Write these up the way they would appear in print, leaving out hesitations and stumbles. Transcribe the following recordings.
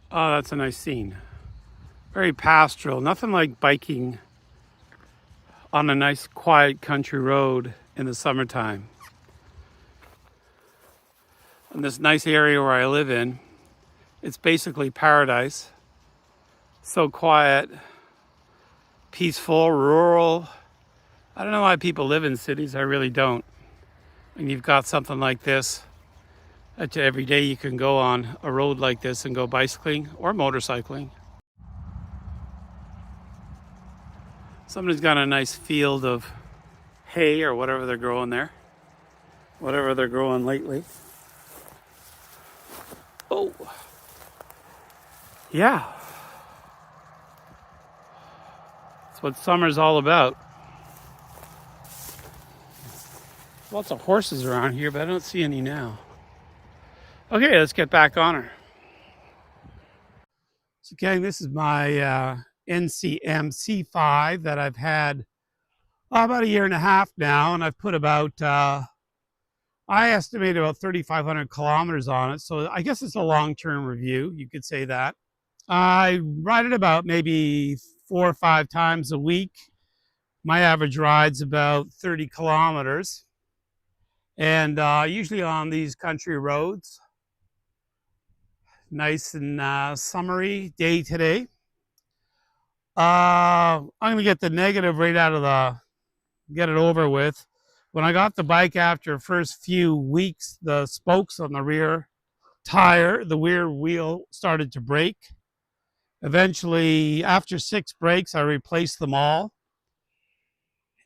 Oh, that's a nice scene. Very pastoral. Nothing like biking on a nice, quiet country road in the summertime. In this nice area where I live in, it's basically paradise. So quiet, peaceful, rural. I don't know why people live in cities. I really don't. And you've got something like this that every day you can go on a road like this and go bicycling or motorcycling. Somebody's got a nice field of hay or whatever they're growing there, whatever they're growing lately. Oh, yeah, that's what summer's all about. Lots of horses around here, but I don't see any now. Okay, let's get back on her. So, gang, this is my NCM C5 that I've had about a year and a half now, and I've put about I estimate about 3,500 kilometers on it. So I guess it's a long-term review. You could say that. I ride it about maybe 4 or 5 times a week. My average ride's about 30 kilometers. And usually on these country roads. Nice and summery day today. I'm going to get the negative right out of get it over with. When I got the bike after first few weeks, the spokes on the rear tire, the rear wheel started to break. Eventually, after 6 breaks, I replaced them all.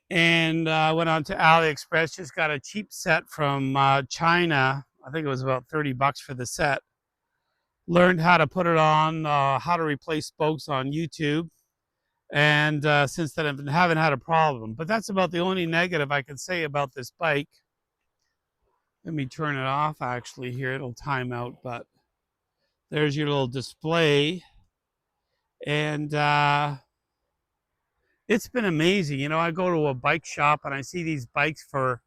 And I went on to AliExpress, just got a cheap set from China. I think it was about 30 bucks for the set. Learned how to put it on, how to replace spokes on YouTube. And since then, I haven't had a problem. But that's about the only negative I can say about this bike. Let me turn it off, actually, here. It'll time out, but there's your little display. And it's been amazing. You know, I go to a bike shop and I see these bikes for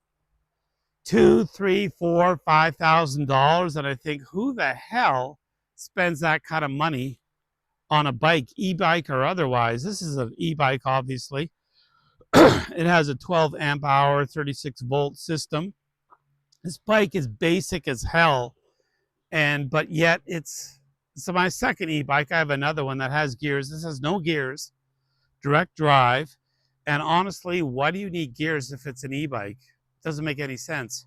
$2, $3, $4, $5,000, and I think, who the hell spends that kind of money on a bike, e-bike or otherwise? This is an e-bike, obviously. It has a 12 amp hour, 36 volt system. This bike is basic as hell, but yet it's so my second e-bike. I have another one that has gears. This has no gears, direct drive. And honestly, why do you need gears if it's an e-bike? It doesn't make any sense.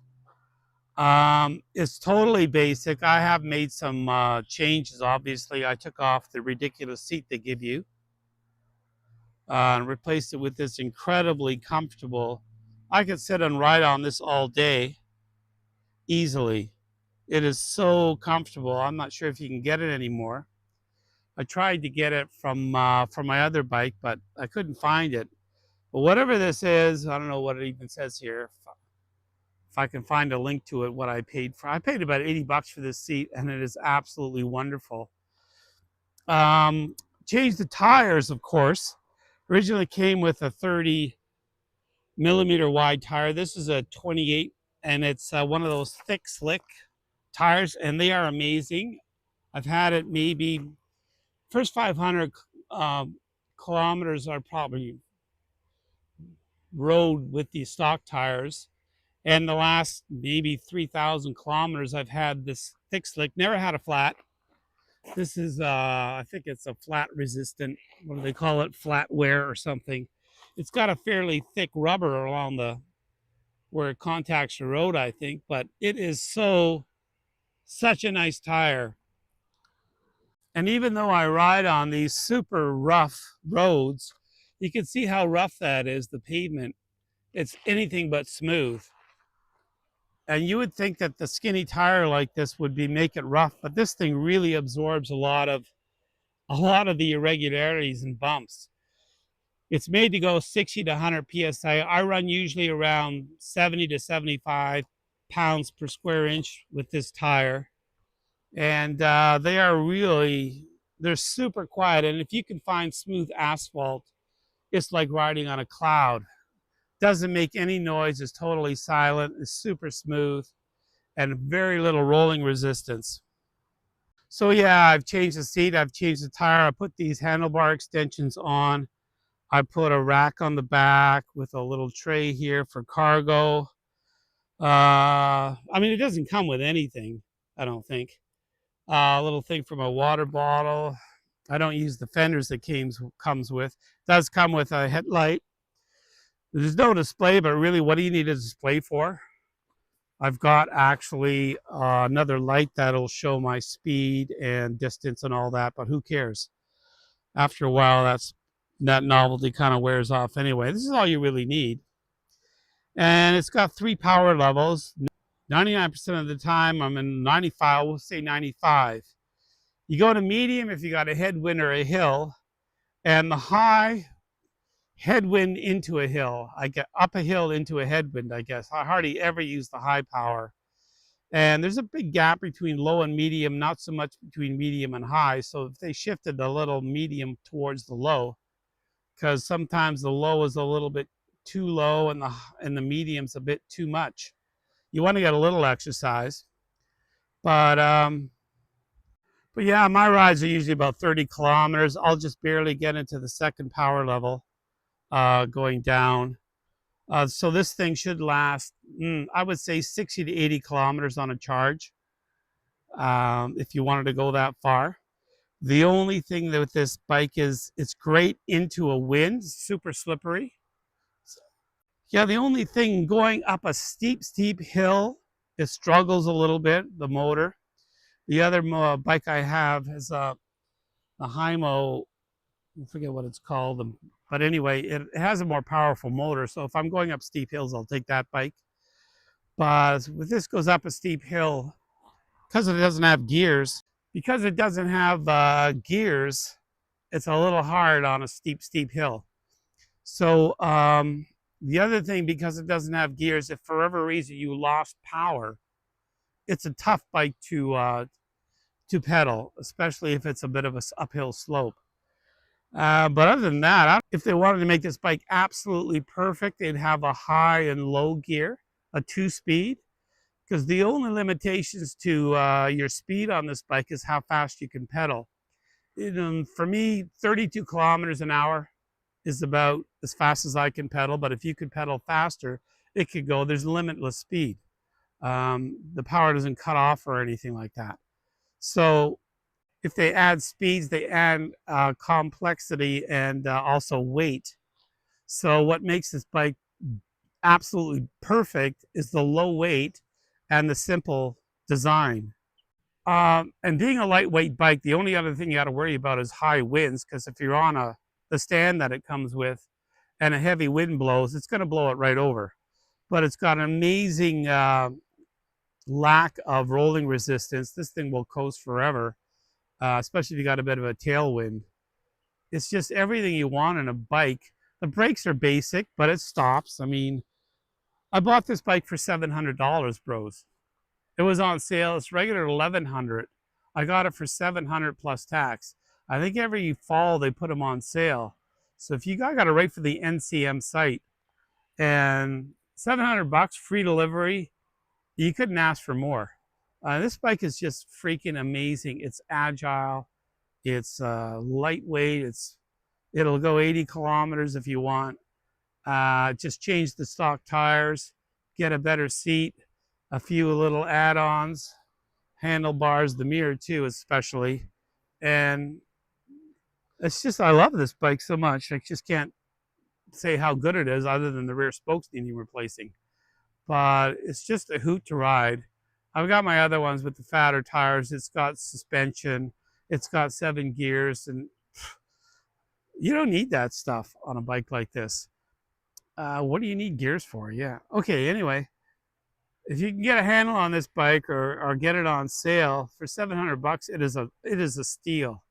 It's totally basic. I have made some changes. Obviously, I took off the ridiculous seat they give you and replaced it with this incredibly comfortable. I could sit and ride on this all day easily. It is so comfortable. I'm not sure if you can get it anymore. I tried to get it from my other bike, but I couldn't find it. But whatever this is, I don't know what it even says here. If I can find a link to it, what I paid for. I paid about 80 bucks for this seat, and it is absolutely wonderful. Changed the tires, of course. Originally came with a 30 millimeter wide tire. This is a 28, and it's one of those thick, slick tires, and they are amazing. I've had it maybe first 500 kilometers are probably rode with these stock tires, and the last maybe 3,000 kilometers I've had this thick slick. Never had a flat. This is I think it's a flat resistant, what do they call it, flat wear or something. It's got a fairly thick rubber along the where it contacts the road, I think, but it is such a nice tire. And even though I ride on these super rough roads, you can see how rough that is, the pavement. It's anything but smooth. And you would think that the skinny tire like this would make it rough, but this thing really absorbs a lot of the irregularities and bumps. It's made to go 60 to 100 psi. I run usually around 70 to 75 pounds per square inch with this tire. And they're super quiet. And if you can find smooth asphalt, it's like riding on a cloud. Doesn't make any noise, is totally silent, is super smooth, and very little rolling resistance. So yeah, I've changed the seat, I've changed the tire, I put these handlebar extensions on. I put a rack on the back with a little tray here for cargo. I mean, it doesn't come with anything, I don't think. A little thing for my water bottle. I don't use the fenders that comes with. It does come with a headlight. There's no display, but really, what do you need a display for? I've got actually another light that'll show my speed and distance and all that, but who cares? After a while, that novelty kind of wears off anyway. This is all you really need. And it's got 3 power levels. 99% of the time, I'm in 95, we'll say 95. You go to medium if you got a headwind or a hill, and the high, headwind into a hill. I get up a hill into a headwind, I guess. I hardly ever use the high power. And there's a big gap between low and medium, not so much between medium and high. So if they shifted a little medium towards the low, because sometimes the low is a little bit too low and the medium's a bit too much. You want to get a little exercise. But yeah, my rides are usually about 30 kilometers. I'll just barely get into the second power level going down. So this thing should last, I would say 60 to 80 kilometers on a charge if you wanted to go that far. The only thing with this bike is it's great into a wind, super slippery. Yeah, the only thing going up a steep hill, it struggles a little bit, the motor. The other bike I have is the Hymo, I forget what it's called, but anyway, it has a more powerful motor. So if I'm going up steep hills, I'll take that bike. But if this goes up a steep hill, because it doesn't have gears, it's a little hard on a steep hill. So the other thing, because it doesn't have gears, if for whatever reason you lost power, it's a tough bike to pedal, especially if it's a bit of an uphill slope. But other than that, if they wanted to make this bike absolutely perfect, they'd have a high and low gear, a 2-speed, because the only limitations to your speed on this bike is how fast you can pedal. For me, 32 kilometers an hour is about as fast as I can pedal, but if you could pedal faster, it could go, there's limitless speed. The power doesn't cut off or anything like that. So if they add speeds, they add complexity and also weight. So what makes this bike absolutely perfect is the low weight and the simple design. And being a lightweight bike, the only other thing you got to worry about is high winds, because if you're on the stand that it comes with and a heavy wind blows, it's going to blow it right over. But it's got an amazing lack of rolling resistance. This thing will coast forever, especially if you got a bit of a tailwind. It's just everything you want in a bike. The brakes are basic, but it stops. I mean, I bought this bike for $700, bros. It was on sale. It's regular $1,100. I got it for $700 plus tax. I think every fall they put them on sale. So if you got to wait for the NCM site, and $700 free delivery, you couldn't ask for more. This bike is just freaking amazing. It's agile. It's lightweight. It'll go 80 kilometers if you want. Just change the stock tires, get a better seat, a few little add-ons, handlebars, the mirror too, especially. And it's just, I love this bike so much. I just can't say how good it is other than the rear spokes needing replacing. But it's just a hoot to ride. I've got my other ones with the fatter tires. It's got suspension. It's got 7 gears. And you don't need that stuff on a bike like this. What do you need gears for? Yeah. Okay, anyway. If you can get a handle on this bike or get it on sale for $700, it is a steal.